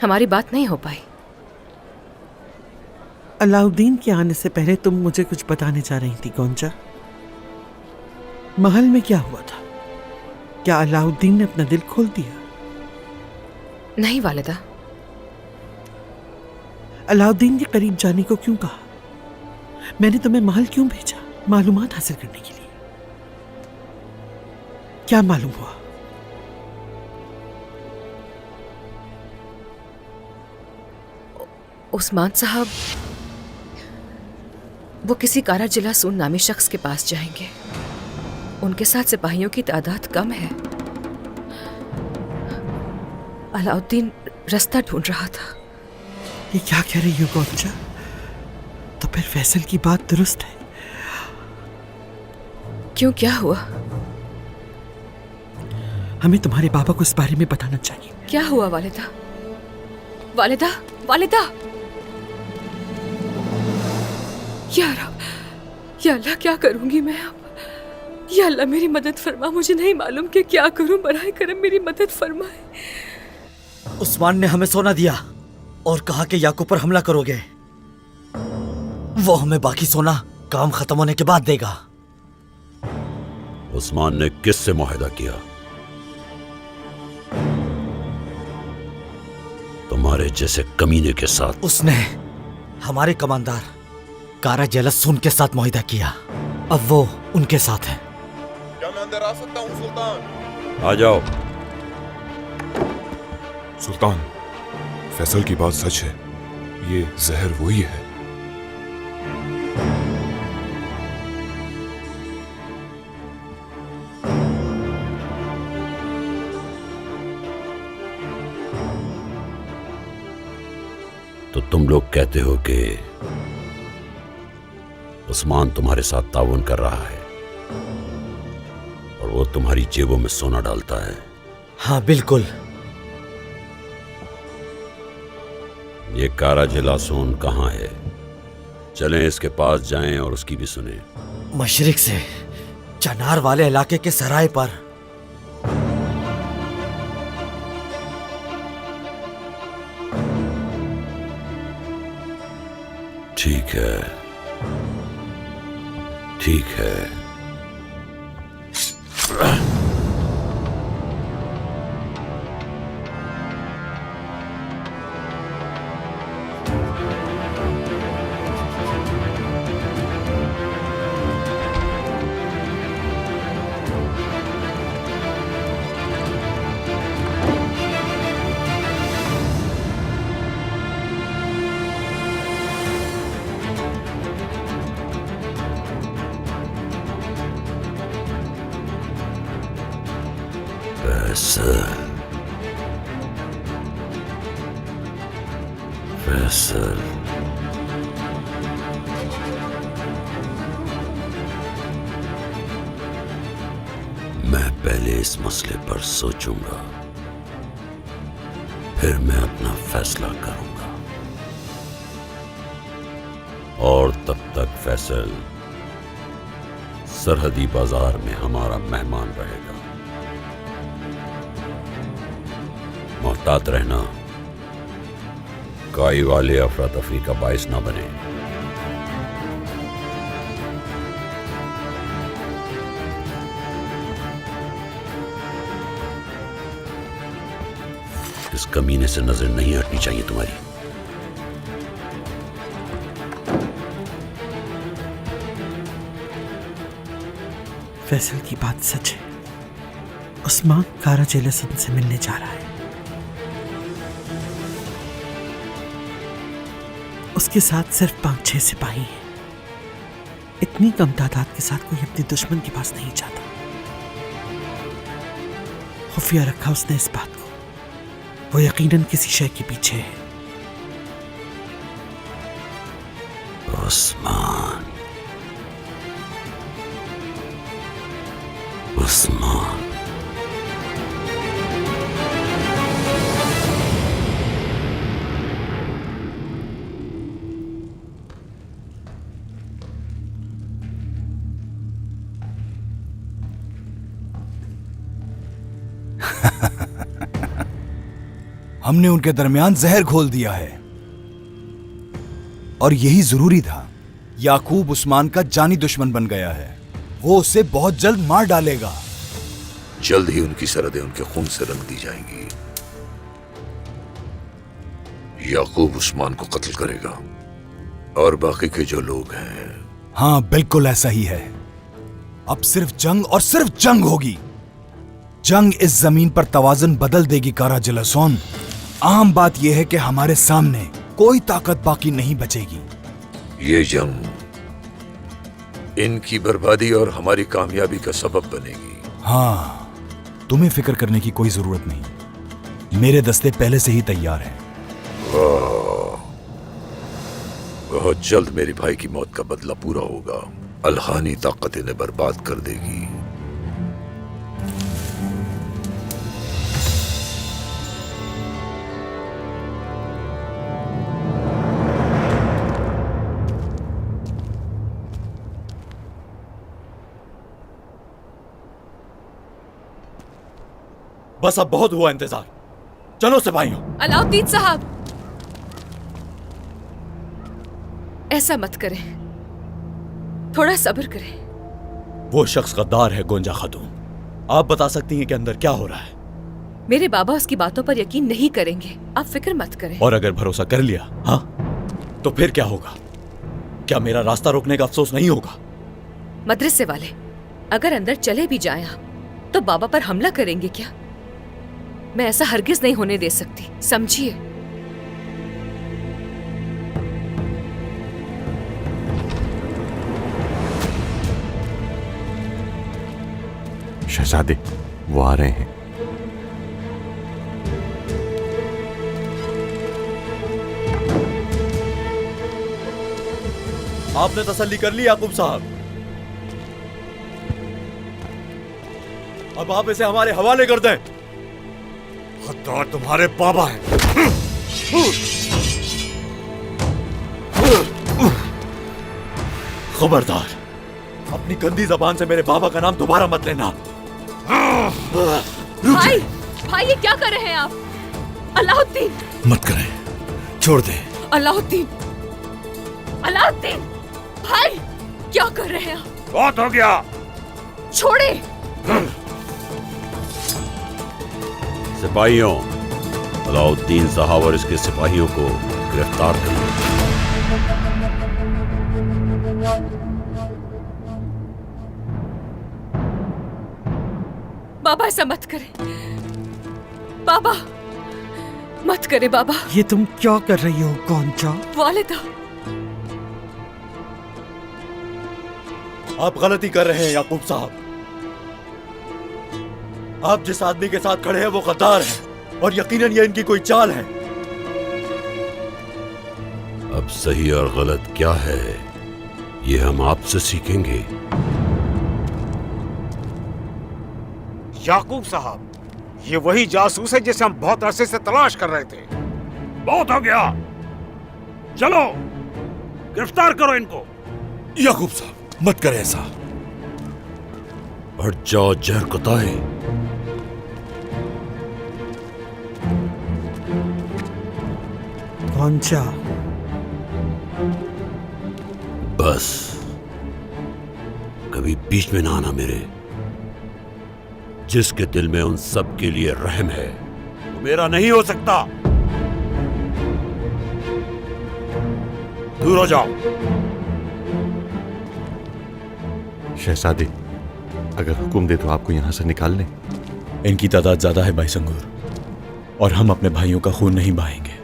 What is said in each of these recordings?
हमारी बात नहीं हो पाई। अलाउद्दीन के आने से पहले तुम मुझे कुछ बताने जा रही थी गोंजा। महल में क्या हुआ था? क्या अलाउद्दीन ने अपना दिल खोल दिया? नहीं वालिदा। अलाउद्दीन के करीब जाने को क्यों कहा? मैंने तुम्हें महल क्यों भेजा? मालूमात हासिल करने के लिए। क्या मालूम हुआ? उस्मान साहब, वो किसी कारा जिलासून नामी शख्स के पास जाएंगे। उनके साथ सिपाहियों की तादाद कम है। अलाउद्दीन रास्ता ढूंढ रहा था। ये क्या कह रही हो गोंजा? तो फिर फैसल की बात दुरुस्त है। क्यों, क्या हुआ? हमें तुम्हारे बाबा को इस बारे में बताना चाहिए। क्या हुआ वालिदा? वालिदा, वालिदा! या रब, या अल्लाह, क्या करूंगी मैं अब? या अल्लाह मेरी मदद फरमा। मुझे नहीं मालूम कि क्या करूं। बराए करम मेरी मदद फरमाए। उस्मान ने हमें सोना दिया और कहा कि याकूब पर हमला करोगे। वो हमें बाकी सोना काम खत्म होने के बाद देगा। उस्मान ने किससे मुआहदा किया? तुम्हारे जैसे कमीने के साथ। उसने हमारे कमांडर कारा जलासून के साथ मुआहदा किया। अब वो उनके साथ है। क्या मैं अंदर आ सकता हूँ सुल्तान? आ जाओ। सुल्तान, फैसल की बात सच है। ये जहर वही है। तो तुम लोग कहते हो कि उस्मान तुम्हारे साथ ताउन कर रहा है और वो तुम्हारी जेबों में सोना डालता है? हाँ बिल्कुल। ये कारा जलासून कहाँ है? चलें इसके पास जाएं और उसकी भी सुने। मशरिक से चनार वाले इलाके के सराय पर। ठीक है, ठीक है। फैसल, मैं पहले इस मसले पर सोचूंगा, फिर मैं अपना फैसला करूंगा। और तब तक फैसल सरहदी बाजार में हमारा मेहमान रहेगा। मोहतात रहना, काई वाले अफरा तफरी का बाइस ना बने। इस कमीने से नजर नहीं हटनी चाहिए तुम्हारी। फैसल की बात सच है। उस्मान कारा जलासून से मिलने जा रहा है। उसके साथ सिर्फ 5-6 सिपाही हैं। इतनी कम तादाद के साथ कोई अपने दुश्मन के पास नहीं जाता। खुफिया रखा उसने इस बात को। वो यकीनन किसी शय के पीछे है। उस्मान, उस्मान। हमने उनके दरमियान जहर घोल दिया है और यही जरूरी था। याकूब उस्मान का जानी दुश्मन बन गया है, वो उसे बहुत जल्द मार डालेगा। जल्द ही उनकी सरहदें उनके खून से रंग दी जाएंगी। याकूब उस्मान को कत्ल करेगा और बाकी के जो लोग हैं। हाँ बिल्कुल ऐसा ही है। अब सिर्फ जंग और सिर्फ जंग होगी। जंग इस जमीन पर तवाज़ुन बदल देगी कारा जिलासोन। आम बात यह है कि हमारे सामने कोई ताकत बाकी नहीं बचेगी। ये जंग इनकी बर्बादी और हमारी कामयाबी का सबब बनेगी। हाँ, तुम्हें फिक्र करने की कोई जरूरत नहीं, मेरे दस्ते पहले से ही तैयार हैं। बहुत जल्द मेरे भाई की मौत का बदला पूरा होगा। अलहानी ताकत इन्हें बर्बाद कर देगी। बस अब बहुत हुआ इंतजार, चलो सिपाहियों। अलाउद्दीन साहब, ऐसा मत करें, थोड़ा सब्र करें। वो शख्स गद्दार है गोंजा खातून। आप बता सकती हैं कि अंदर क्या हो रहा है? मेरे बाबा उसकी बातों पर यकीन नहीं करेंगे, आप फिक्र मत करें। और अगर भरोसा कर लिया, हाँ, तो फिर क्या होगा? क्या मेरा रास्ता रोकने का अफसोस नहीं होगा? मदरसे वाले अगर अंदर चले भी जाएं आप, तो बाबा पर हमला करेंगे क्या? मैं ऐसा हरगिज नहीं होने दे सकती, समझिए। शहजादे, वो आ रहे हैं। आपने तसल्ली कर ली याकूब साहब? अब आप इसे हमारे हवाले कर दें। गद्दार तुम्हारे बाबा हैं। खबरदार, अपनी गंदी जबान से मेरे बाबा का नाम दोबारा मत लेना। भाई, भाई ये क्या कर रहे हैं आप? अलाउद्दीन, मत करें, छोड़ दे। अलाउद्दीन, अलाउद्दीन, भाई क्या कर रहे हैं आप? बहुत हो गया, छोड़े। सिपाहियों, अलाउद्दीन साहब और इसके सिपाहियों को गिरफ्तार करें। बाबा ऐसा मत करें, बाबा मत करे बाबा। ये तुम क्या कर रही हो गोंजा? वालिदा, आप गलती कर रहे हैं याकूब साहब। आप जिस आदमी के साथ खड़े हैं वो गद्दार है और यकीनन ये इनकी कोई चाल है। अब सही और गलत क्या है, ये हम आपसे सीखेंगे। याकूब साहब, ये वही जासूस है जिसे हम बहुत अरसे से तलाश कर रहे थे। बहुत हो गया, चलो गिरफ्तार करो इनको। याकूब साहब मत करें ऐसा। हट जाओ जहर कुताए। गोंजा, बस कभी बीच में ना आना मेरे। जिसके दिल में उन सब के लिए रहम है वो मेरा नहीं हो सकता। दूर हो जाओ। शहजादे, अगर हुक्म दे तो आपको यहां से निकाल लें। इनकी तादाद ज्यादा है भाई संगूर, और हम अपने भाइयों का खून नहीं बहाएंगे।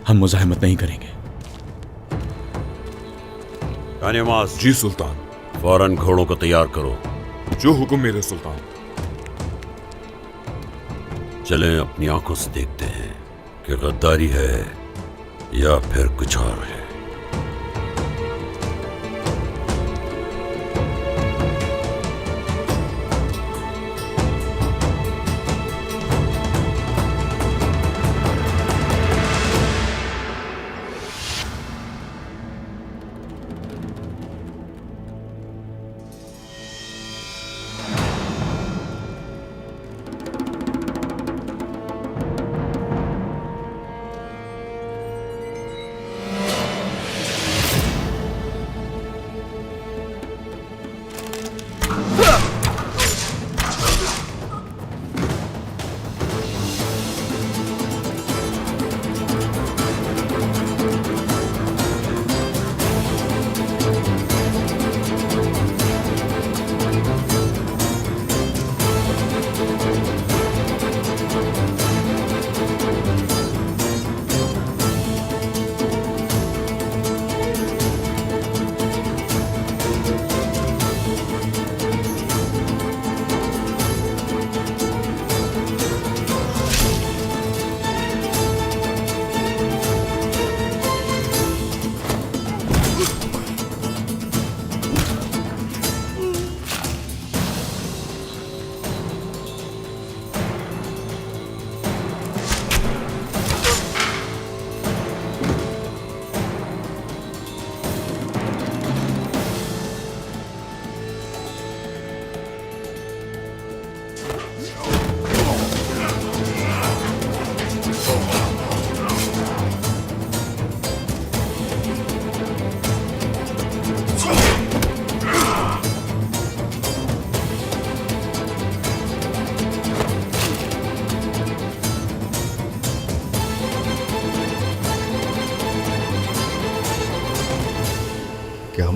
हम मुजाहिमत नहीं करेंगे। कानिमास, जी सुल्तान। फौरन घोड़ों को तैयार करो। जो हुक्म मेरे सुल्तान। चलें अपनी आंखों से देखते हैं कि गद्दारी है या फिर कुछ और है।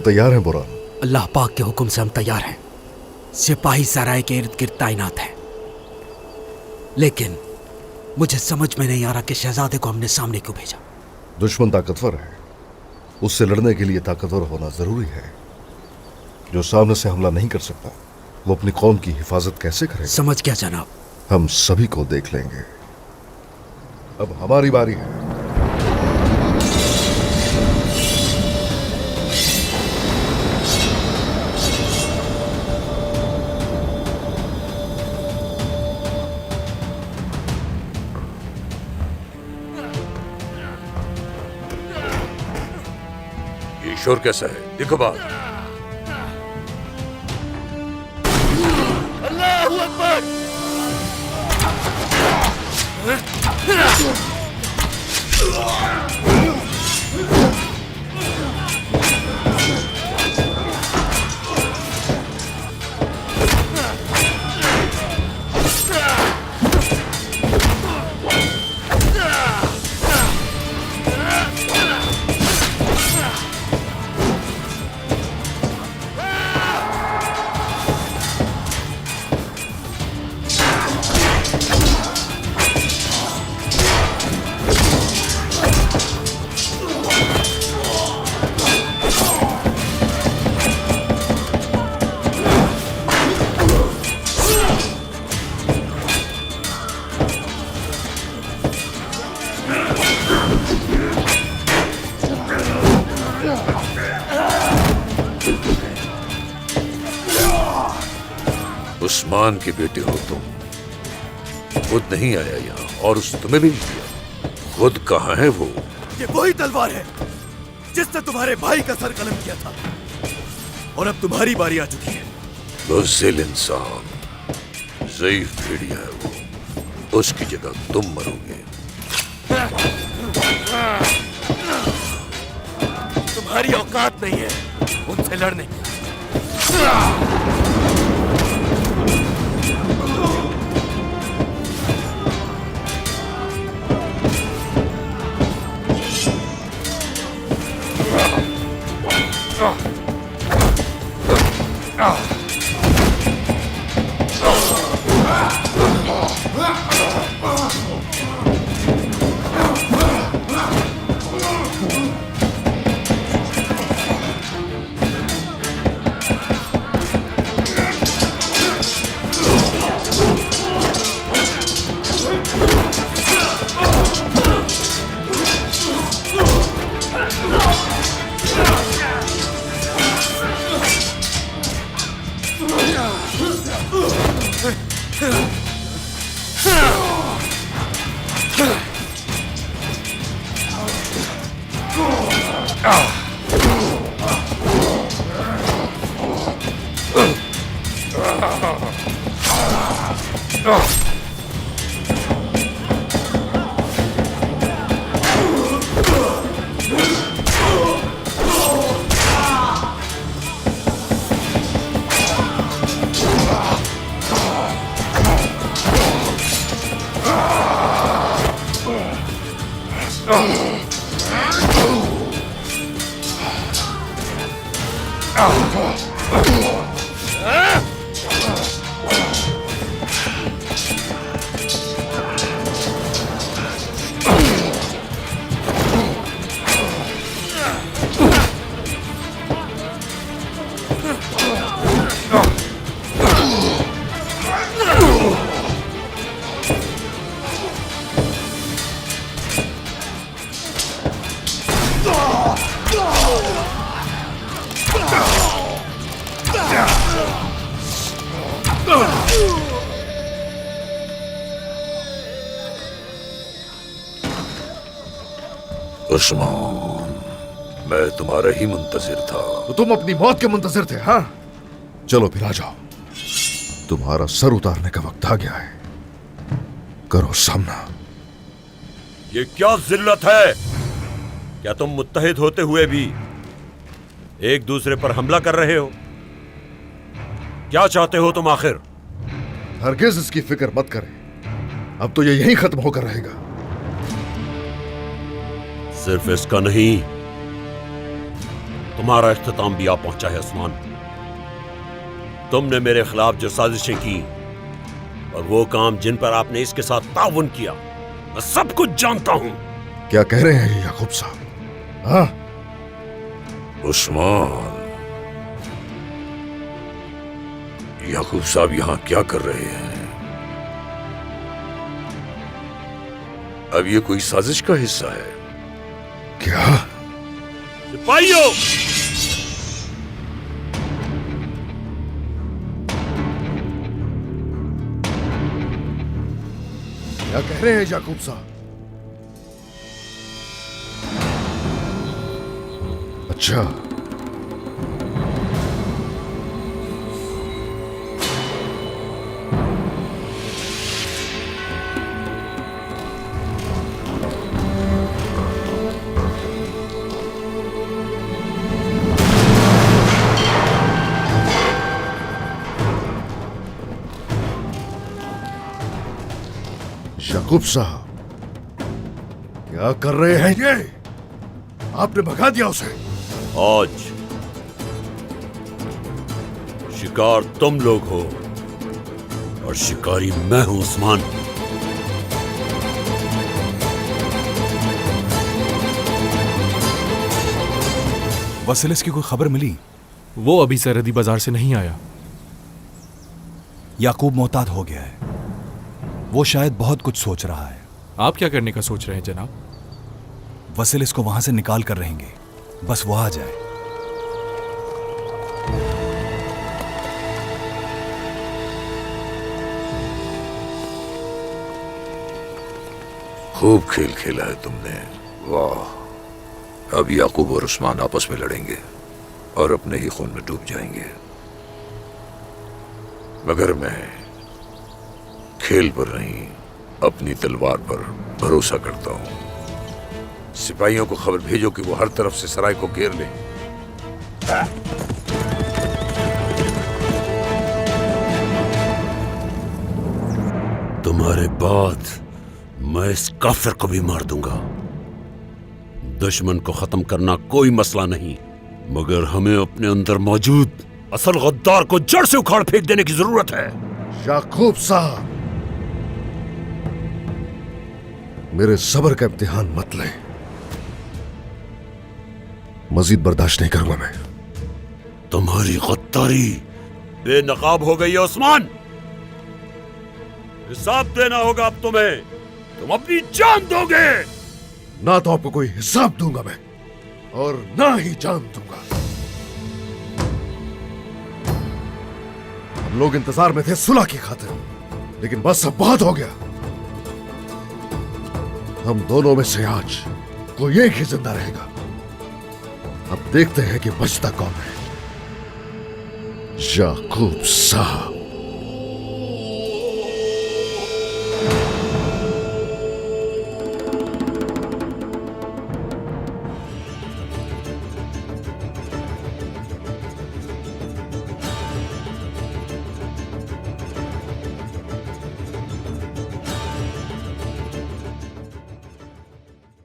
हम तैयार हैं बुरा। अल्लाह पाक के हुक्म से हम तैयार हैं। सिपाही सराय के इर्द गिर्द तैनात हैं। लेकिन मुझे समझ में नहीं आ रहा कि शहजादे को हमने सामने क्यों भेजा। दुश्मन ताकतवर है, उससे लड़ने के लिए ताकतवर होना जरूरी है। जो सामने से हमला नहीं कर सकता वो अपनी कौम की हिफाजत कैसे करेगा? समझ गया जनाब। हम सभी को देख लेंगे। अब हमारी बारी है। ये शोर कैसा है? देखो बात। उस्मान के बेटे हो तुम। खुद नहीं आया यहाँ और उस तुम्हें भी नहीं दिया। खुद कहाँ है वो? ये वही तलवार है जिसने तुम्हारे भाई का सर कलम किया था, और अब तुम्हारी बारी आ चुकी है। बुज़दिल इंसान, ज़ईफ भेड़िया है वो। उसकी जगह तुम मरोगे। तुम्हारी औकात नहीं है उनसे लड़ने की। उस्मान, मैं तुम्हारा ही मुंतजिर था। तो तुम अपनी मौत के मुंतजिर थे? हाँ, चलो फिर आ जाओ। तुम्हारा सर उतारने का वक्त आ गया है। करो सामना। ये क्या जिल्लत है? क्या तुम मुत्तहिद होते हुए भी एक दूसरे पर हमला कर रहे हो? क्या चाहते हो तुम आखिर? हरगिज इसकी फिक्र मत करें, अब तो ये यहीं खत्म होकर रहेगा। सिर्फ इसका नहीं, तुम्हारा इख्तिताम भी आ पहुंचा है उस्मान। तुमने मेरे खिलाफ जो साजिशें की और वो काम जिन पर आपने इसके साथ ताउन किया, मैं सब कुछ जानता हूं। क्या कह रहे हैं याकूब साहब? हाँ, उस्मान, याकूब साहब यहां क्या कर रहे हैं? अब ये कोई साजिश का हिस्सा है? क्या? सिपाहियों, क्या कह रहे हैं याकूब साहब? अच्छा, याकूब साहब क्या कर रहे हैं ये? आपने भगा दिया उसे। आज शिकार तुम लोग हो और शिकारी मैं हूं उस्मान। वसीलिस की कोई खबर मिली? वो अभी सरहदी बाजार से नहीं आया। याकूब मोहतात हो गया है। वो शायद बहुत कुछ सोच रहा है। आप क्या करने का सोच रहे हैं जनाब? वसीलिस को वहां से निकाल कर रहेंगे, बस वो आ जाए। खूब खेल खेला है तुमने, वाह। अब याकूब और उस्मान आपस में लड़ेंगे और अपने ही खून में डूब जाएंगे, मगर मैं खेल पर नहीं, अपनी तलवार पर भरोसा करता हूं। सिपाहियों को खबर भेजो कि वो हर तरफ से सराय को घेर लें। तुम्हारे बाद मैं इस काफिर को भी मार दूंगा। दुश्मन को खत्म करना कोई मसला नहीं, मगर हमें अपने अंदर मौजूद असल गद्दार को जड़ से उखाड़ फेंक देने की जरूरत है। याकूब साहब, मेरे सब्र का इम्तिहान मत लें। मजीद बर्दाश्त नहीं करूंगा मैं। तुम्हारी गद्दारी बेनकाब हो गई है उस्मान। हिसाब देना होगा अब तुम्हें। तुम अपनी जान दोगे। ना तो आपको कोई हिसाब दूंगा मैं, और ना ही जान दूंगा। हम लोग इंतजार में थे सुलह की खातिर, लेकिन बस अब बहुत हो गया। हम दोनों में से आज कोई एक ही जिंदा रहेगा। अब देखते हैं कि बचता कौन है। याकूब साहब।